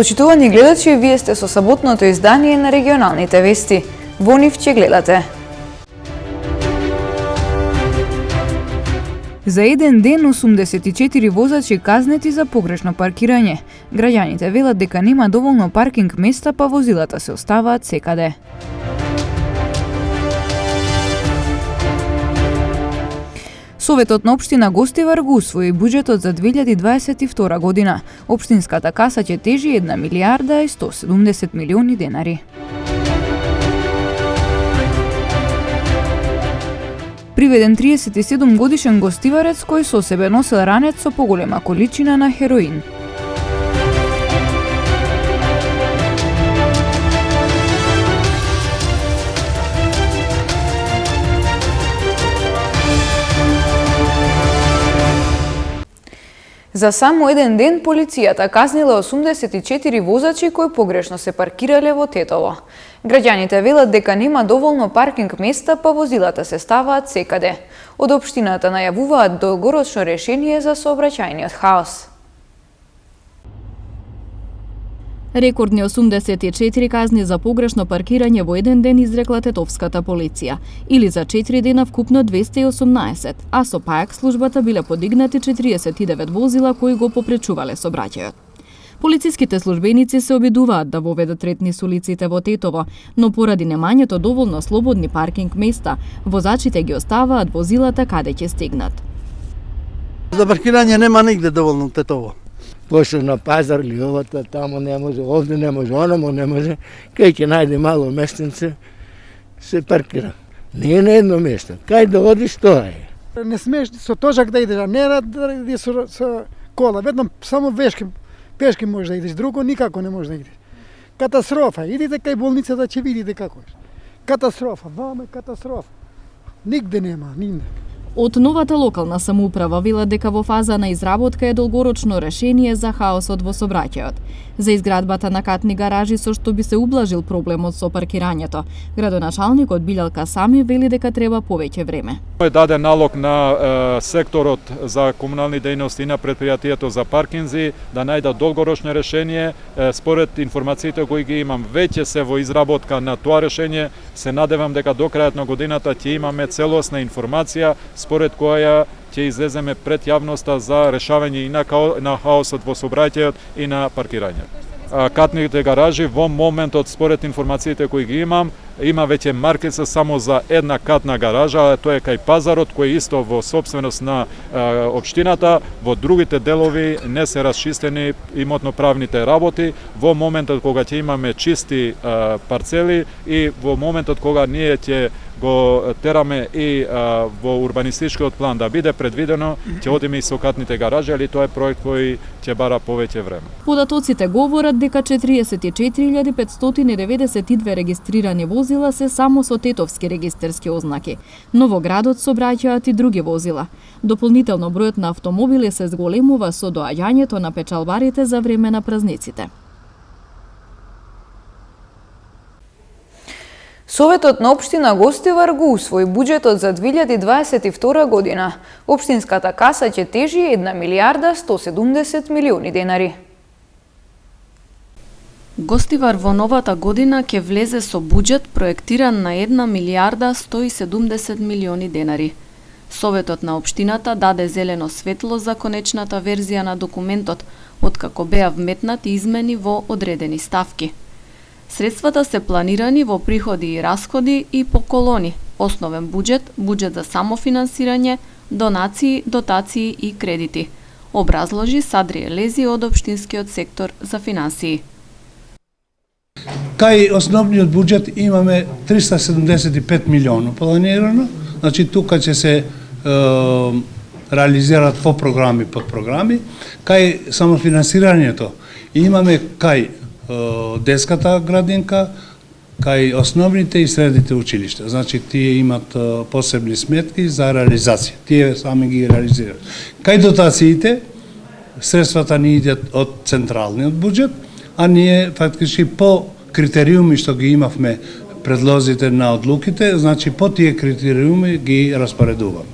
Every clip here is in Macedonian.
Почитувани гледачи, вие сте со саботното издание на регионалните вести. Во нив ќе гледате. За еден ден 84 возачи казнети за погрешно паркирање. Граѓаните велат дека нема доволно паркинг места, па возилата се оставаат секаде. Советот на општина Гостивар го усвои буџетот за 2022 година. Општинската каса ќе тежи 1 милијарда и 170 милиони денари. Приведен 37 годишен гостиварец кој со себе носел ранец со поголема количина на хероин. За само еден ден полицијата казнила 84 возачи кои погрешно се паркирале во Тетово. Граѓаните велат дека нема доволно паркинг места, па возилата се ставаат секаде. Од општината најавуваат долгорочно решение за сообраќајниот хаос. Рекордни 84 казни за погрешно паркирање во еден ден изрекла тетовската полиција, или за 4 дена вкупно 218, а со пајак службата биле подигнати 49 возила кои го попречувале сообраќајот. Полициските службеници се обидуваат да воведат ред низ улиците во Тетово, но поради немањето доволно слободни паркинг места, возачите ги оставаат возилата каде ќе стигнат. За паркирање нема нигде доволно Тетово. Пошто на пазар или овата, тамо не може, овде не може, онамо не може. Кај ќе најде мало местенце, се паркира. Не е на едно место. Кај да одиш, тоа е. Не смеш со тожак да идеш, а не да идеш со кола. Ведно само пешки можеш да идеш, друго никако не можеш да идеш. Катастрофа. Идите кај болницата да ќе видите како е. Катастрофа, вама е катастрофа. Нигде нема, нигде. Од новата локална самоуправа велат дека во фаза на изработка е долгорочно решение за хаосот во сообраќајот. За изградбата на катни гаражи со што би се ублажил проблемот со паркирањето. Градоначалникот Билјалка Сами вели дека треба повеќе време. Е даден налог на секторот за комунални дејности и на предпријатието за паркинзи да најдат долгорочно решение. Според информациите кои ги имам, веќе се во изработка на тоа решение. Се надевам дека до крајот на годината ќе имаме целосна информација според која ќе излеземе пред јавноста за решавање и на хаосот во сообраќајот и на паркирање. Катните гаражи во моментот според информациите кои ги имам, има веќе маркица само за една катна гаража, тоа е кај пазарот кој е исто во сопственост на општината. Во другите делови не се расчистени имотно-правните работи. Во моментот кога ќе имаме чисти парцели и во моментот кога ние ќе го тераме и во урбанистичкиот план да биде предвидено, ќе одиме и со катните гаражи, али тоа е проект кој ќе бара повеќе време. Податоците говорат дека 44.592 регистрирани возила се само со тетовски регистерски ознаки, но во градот сообраќаат и други возила. Дополнително бројот на автомобили се зголемува со доаѓањето на печалбарите за време на празниците. Советот на општина Гостивар го усвои буџетот за 2022 година. Општинската каса ќе тежи 1 милијарда 170 милиони денари. Гостивар во новата година ќе влезе со буџет проектиран на 1 милијарда 170 милиони денари. Советот на општината даде зелено светло за конечната верзија на документот, откако беа вметнати измени во одредени ставки. Средствата се планирани во приходи и расходи и по колони: основен буџет, буџет за самофинансирање, донации, дотации и кредити, образложи Садрие Лези од општинскиот сектор за финансии. Кај основниот буџет имаме 375 милиона планирано, значи тука ќе се реализираат по програми, подпрограми. Кај самофинансирањето имаме кај детската градинка, кај основните и средните училишта. Значи, тие имат посебни сметки за реализација. Тие сами ги реализираат. Кај дотациите, средствата ни идат од централниот буџет, а ние фактички по критериуми што ги имавме предлозите на одлуките, значи по тие критериуми ги распоредуваме.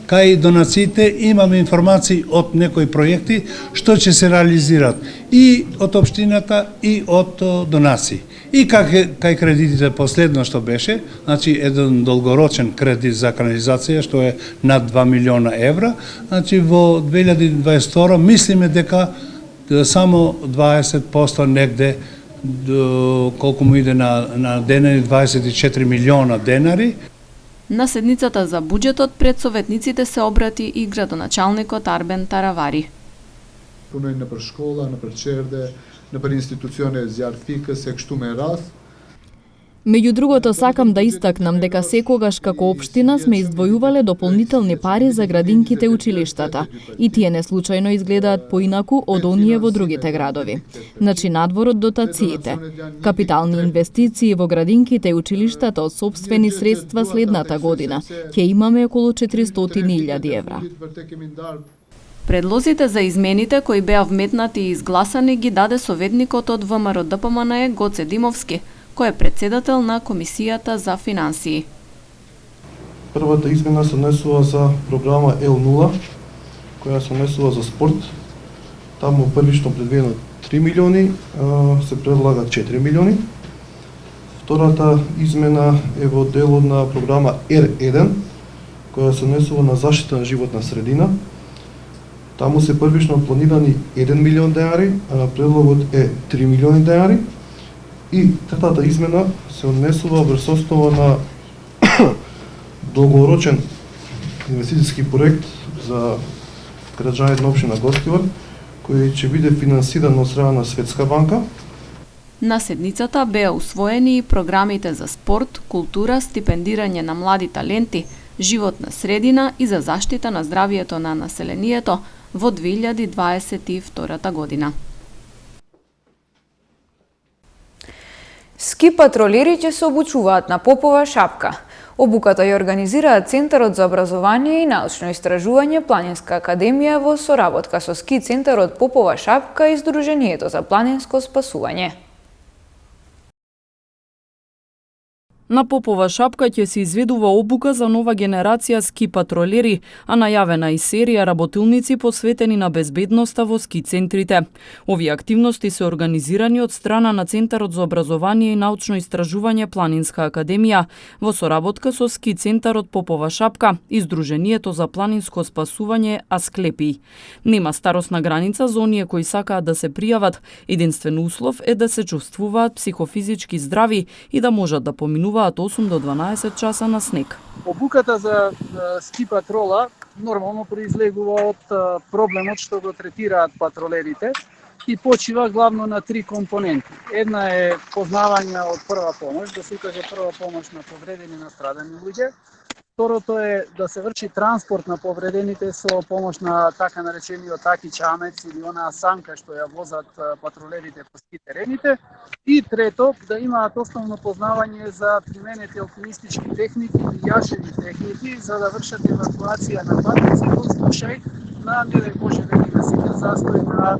кај донациите имаме информации од некои проекти што ќе се реализираат и од општината и од донации. И кај кредитите последно што беше, значи еден долгорочен кредит за канализација што е над 2 милиона евра, значи во 2022 мислиме дека само 20% негде колку му иде на денари, 24 милиона денари. На седницата за буџетот пред советниците се обрати и градоначалникот Арбен Таравари. Punojnë nëpër shkolla, nëpër qerde, nëpër institucione zjarfike se kështu me radh. Меѓу другото, сакам да истакнам дека секогаш како општина сме издвојувале дополнителни пари за градинките училиштата и тие не случајно изгледаат поинаку од оние во другите градови. Значи надвор од дотациите, капитални инвестиции во градинките и училиштата од сопствени средства следната година ќе имаме околу 400.000 евра. Предлозите за измените кои беа вметнати и изгласани ги даде советникот од ВМРО-ДПМНЕ Гоце Димовски, кој е председател на Комисијата за финансии. Првата измена се однесува за програма L0, која се однесува за спорт. Таму првично предвидено 3 милиони, се предлага 4 милиони. Втората измена е во делот на програма R1, која се однесува на заштита на животна средина. Таму се првично планирани 1 милион денари, а на предлогот е 3 милиони денари. И третата измена се однесува врз основа на долгорочен инвестицијски проект за граѓаните на општина Гостивар, кој ќе биде финансиран од страна на Светска банка. На седницата беа усвоени и програмите за спорт, култура, стипендирање на млади таленти, животна средина и за заштита на здравието на населението во 2022 година. Ски патролери ќе се обучуваат на Попова шапка. Обуката ја организираат Центарот за образование и научно истражување Планинска академија во соработка со Ски центарот Попова шапка и Сдруженијето за планинско спасување. На Попова шапка ќе се изведува обука за нова генерација ски патролери, а најавена и серија работилници посветени на безбедноста во ски центрите. Овие активности се организирани од страна на Центарот за образование и научно истражување Планинска академија во соработка со Ски центарот Попова шапка и Сдруженијето за планинско спасување Асклепи. Нема старосна граница за оние кои сакаат да се пријават. Единствен услов е да се чувствуваат психофизички здрави и да можат да поминуваат 8 до 12 часа на снег. Обуката за ски патрола нормално произлегува од проблемот што го третираат патролерите и почива главно на 3 компоненти. Една е познавање од прва помош, да се укаже прва помош на повредени и настрадани луѓе. Второто е да се врши транспорт на повредените со помош на така наречениот таки чамец или онаа санка што ја возат патролерите по ски терените. И трето, да имаат основно познавање за применети алпинистички техники или јашеви техники за да вршат евакуација на патници во случај на, не дај Боже, велика силен застој на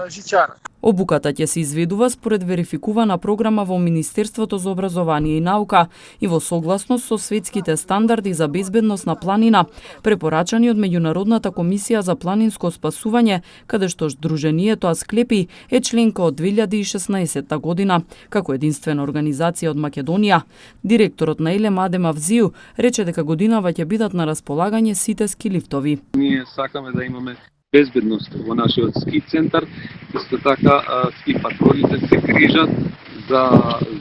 жичара. Обуката ќе се изведува според верификувана програма во Министерството за образование и наука и во согласност со светските стандарди за безбедност на планина, препорачани од Меѓународната комисија за планинско спасување, каде што Сдруженијето Асклепи е членка од 2016 година, како единствена организација од Македонија. Директорот на Елем Адем Авзију рече дека годинава ќе бидат на располагање сите ски лифтови. Ние сакаме да имаме безбедност во нашиот ски центар, исто така ски патролите се грижат за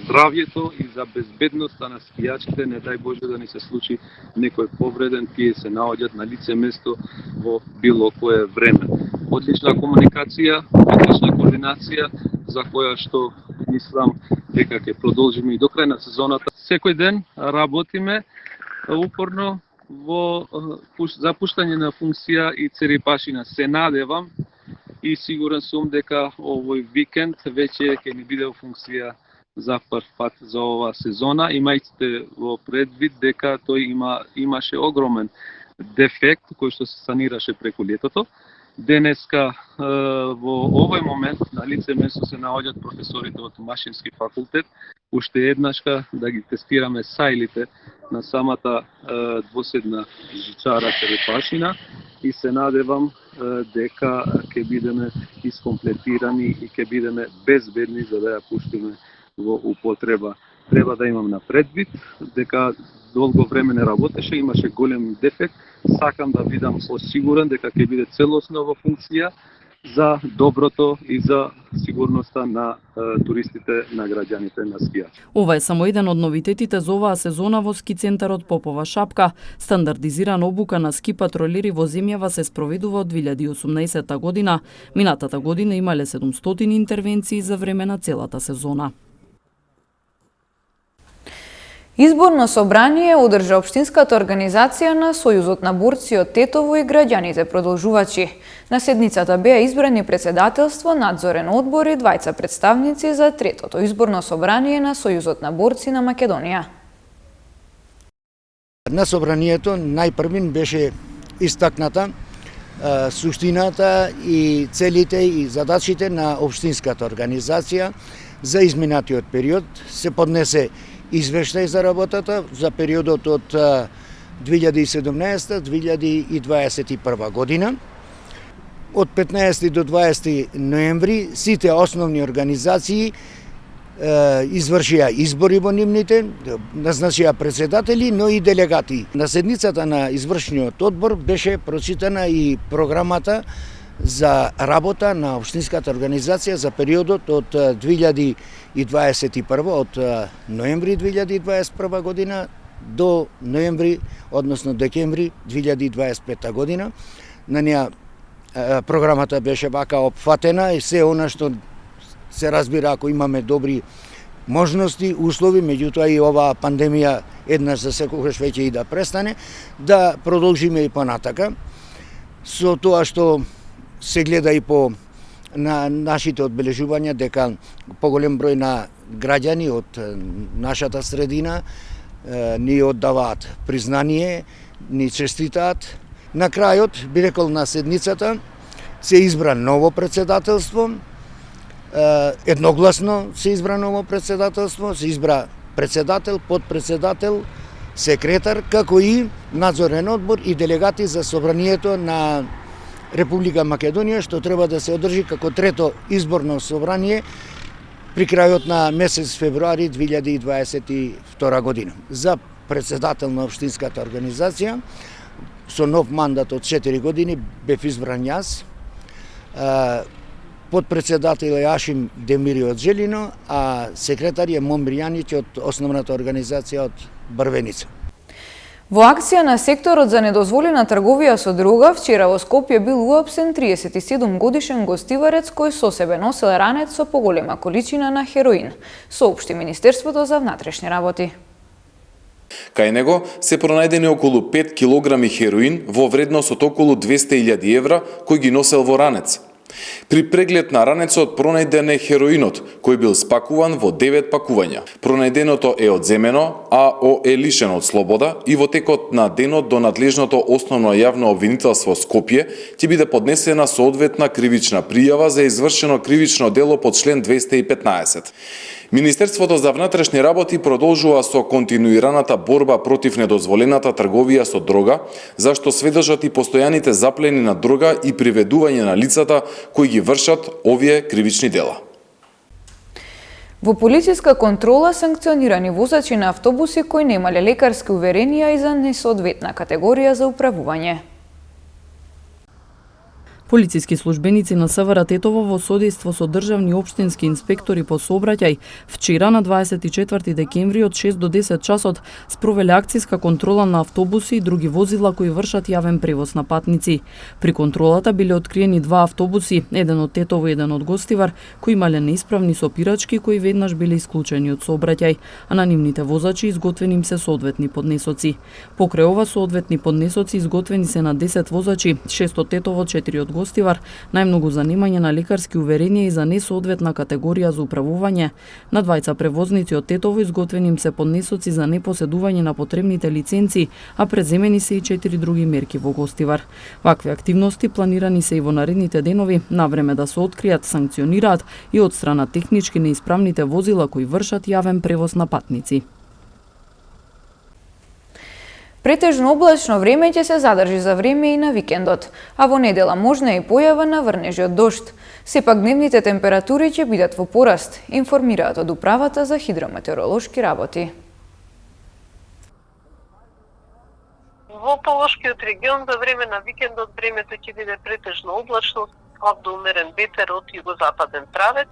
здравјето и за безбедноста на скијачите, не дај Боже да ни се случи некој повреден, тие се наоѓаат на лице место во било кое време. Одлична комуникација, одлична координација, за која што мислам дека ќе продолжиме и до крај на сезоната. Секој ден работиме упорно во запуштање на функција и церепашина. Се надевам и сигурен сум дека овој викенд веќе ќе ни биде во функција за прв пат за оваа сезона, имајте во предвид дека тој имаше огромен дефект кој што се санираше преку летото. Денеска во овој момент на лице место се наоѓаат професорите од Машински факултет, уште еднашка да ги тестираме сајлите на самата двоседна жичара Черепашина и се надевам дека ќе бидеме искомплетирани и ќе бидеме безбедни за да ја пуштиме во употреба. Треба да имам на предвид дека долго време не работеше, имаше голем дефект. Сакам да бидам осигурен дека ќе биде целосно во функција за доброто и за сигурноста на туристите, на граѓаните на скијачи. Ова е само еден од новитетите за оваа сезона во ски центарот Попова шапка. Стандардизирана обука на ски патролери во земјава се спроведува од 2018 година. Минатата година имале 700 интервенции за време на целата сезона. Изборно собрание одржа општинската организација на Сојузот на борци од Тетово и граѓаните продолжувачи. На седницата беа избрани председателство, надзорен одбор и двајца представници за третото изборно собрание на Сојузот на борци на Македонија. На собранието најпрвин беше истакната суштината и целите и задачите на општинската организација за изминатиот период. Се поднесе извештај за работата за периодот од 2017-2021 година. Од 15 до 20 ноември сите основни организации извршија избори во нивните, назначија председатели, но и делегати. На седницата на извршниот одбор беше прочитана и програмата за работа на општинската организација за периодот од 2021 од ноември 2021 година до ноември, односно декември 2025 година. На неа програмата беше вака опфатена и се она што се разбира ако имаме добри можности, услови, меѓутоа и оваа пандемија еднаш за секогаш веќе и да престане, да продолжиме и понатака. Со тоа што се гледа и по на нашите одбележувања дека поголем број на граѓани од нашата средина ни оддаваат признание, ни честитаат. На крајот, би рекол на седницата, се избра ново председателство, едногласно се избра ново председателство, се избра председател, подпредседател, секретар, како и надзорен одбор и делегати за собранието на Република Македонија, што треба да се одржи како трето изборно собрание при крајот на месец февруари 2022 година. За председател на општинската организација со нов мандат од 4 години бев избран јас. Подпредседател е Ашим Демири од Желино, а секретар е Момир Јанич од основната организација од Брвеница. Во акција на секторот за недозволена трговија со дрога, вчера во Скопје бил уапсен 37 годишен гостиварец кој со себе носел ранец со поголема количина на хероин, соопшти Министерството за внатрешни работи. Кај него се пронајдени околу 5 килограми хероин во вредност од околу 200.000 евра кој ги носел во ранец. При преглед на ранецот пронајден е хероинот, кој бил спакуван во 9 пакувања. Пронајденото е одземено, а е лишено од слобода и во текот на денот до надлежното основно јавно обвинителство Скопје ќе биде поднесена соодветна кривична пријава за извршено кривично дело по член 215. Министерството за внатрешни работи продолжува со континуираната борба против недозволената трговија со дрога, зашто сведочат и постојаните заплени на дрога и приведување на лицата кои ги вршат овие кривични дела. Во полициска контрола санкционирани возачи на автобуси кои немале лекарски уверенија и за несоодветна категорија за управување. Полициски службеници на СВР Тетово во содејство со државни општински инспектори по сообраќај вчера на 24 декември од 6 до 10 часот спровеле акцијска контрола на автобуси и други возила кои вршат јавен превоз на патници. При контролата биле откриени 2 автобуси, еден од Тетово и еден од Гостивар, кои имале неисправни сопирачки кои веднаш биле исклучени од сообраќај, а на нивните возачи изготвени им се соодветни поднесоци. Покрај ова соодветни поднесоци изготвени се на 10 возачи, 6 од Тетово, 4 од Гостивар, најмногу занимање на лекарски уверенија и за несоодветна категорија за управување. На двајца превозници од Тетово изготвени им се поднесоци за непоседување на потребните лиценци, а преземени се и 4 други мерки во Гостивар. Вакви активности планирани се и во наредните денови, навреме да се откријат, санкционираат и одстранат технички неисправните возила кои вршат јавен превоз на патници. Претежно облачно време ќе се задржи за време и на викендот, а во недела можна и појава на врнежи од дожд. Сепак дневните температури ќе бидат во пораст, информираат од Управата за хидрометеоролошки работи. Во Полошкиот регион за време на викендот времето ќе биде претежно облачно, слаб до умерен ветер од југозападен правец,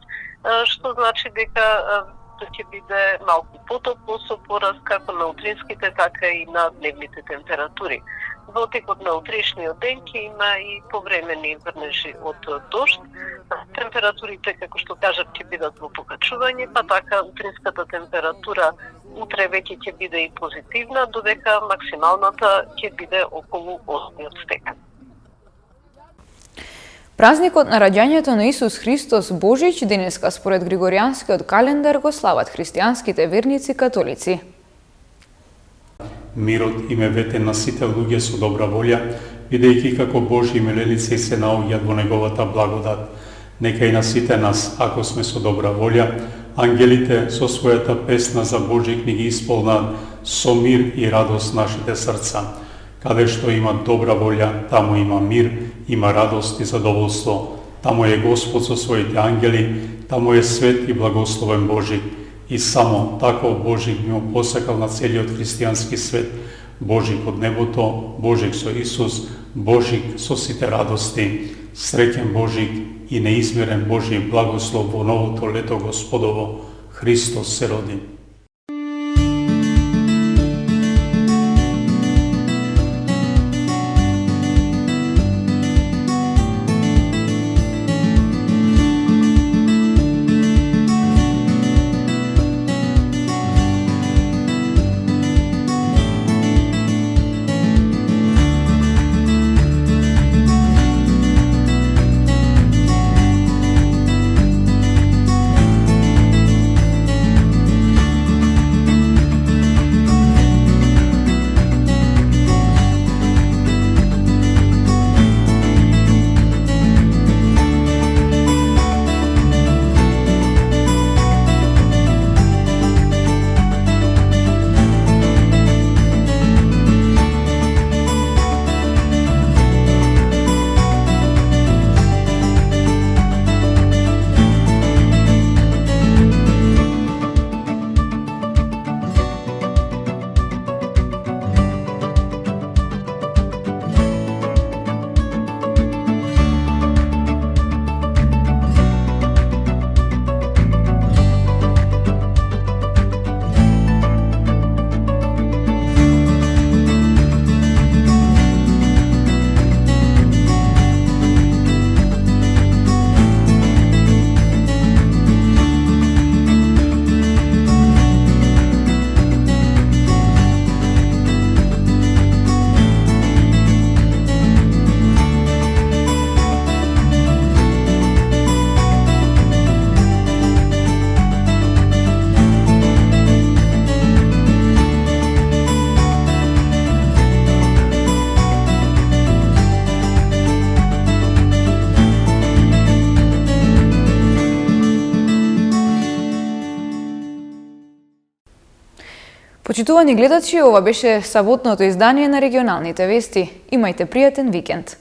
што значи дека ќе биде малку потопло со пораст како на утринските, така и на дневните температури. Во текот на утрешниот ден ќе има и повремени врнежи од дожд. Температурите, како што кажав, ќе бидат во покачување, па така утринската температура утре веќе ќе биде и позитивна, додека максималната ќе биде околу 8 степени. Празникот на раѓањето на Исус Христос Божич денеска според Григоријанскиот календар го слават христијанските верници католици. Мирот им е ветен на сите луѓе со добра волја, бидејќи како Божји миленици се наоѓаат во неговата благодат. Нека и на сите нас, ако сме со добра волја, ангелите со својата песна за Божји книги исполнат со мир и радост нашите срца. Каде што има добра волја, таму има мир, има радост и задоволство. Таму е Господ со своите ангели, таму е свет и благословен Божик. И само таков Божик ми посакал на целиот христијански свет. Божик од небото, Божик со Исус, Божик со сите радости. Среќен Божик и неизмерен Божји благослов во новото лето Господово. Христос се роди. Почитувани гледачи, ова беше саботното издание на регионалните вести. Имајте пријатен викенд.